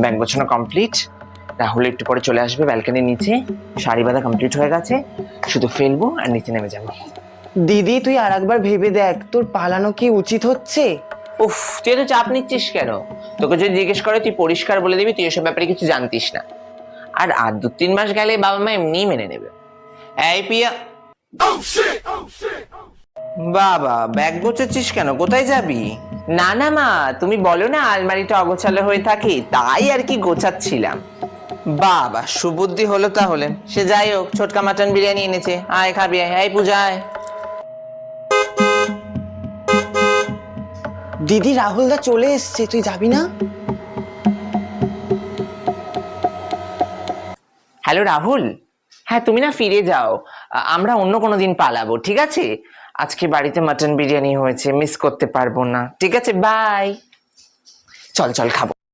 Bag গোছানো complete. Rahul একটু পরে চলে আসবে ব্যালকনির নিচে। শাড়ি বাঁধা কমপ্লিট হয়ে গেছে, শুধু ফেলবো আর নিচে নেমে যাবো। দিদি তুই আর একবার ভেবে দেখ, তোর পালানো কি উচিত হচ্ছে? উফ, তুই এত চাপ নিচ্ছিস কেন? তোকে যদি জিজ্ঞেস করে তুই পরিষ্কার বলে দিবি তুই এসব ব্যাপারে কিছু জানতিস না। আর 2-3 মাস গেলে বাবা মা এমনিই মেনে নেবে। এই পিয়া, বাবা ব্যাগ গোছাচ্ছিস কেন? কোথায় যাবি? না না মা, তুমি বলো না আলমারিটা অগোছালো হয়ে থাকে, তাই আর কি গোছাচ্ছিলাম। বাবা সুবুদ্ধি হলো তাহলে। সে যাই হোক, ছোটকা মাটন বিরিয়ানি এনেছে, আয় খাবি আয়। এই পূজা আয়। দিদি রাহুলদা চলে এসছে, তুই যাবি না? হ্যালো রাহুল, হ্যাঁ তুমি না ফিরে যাও, আমরা অন্য কোনো দিন পালাবো, ঠিক আছে? আজকে বাড়িতে মাটন বিরিয়ানি হয়েছে, মিস করতে পারবো না। ঠিক আছে, বাই। চল চল খাবো।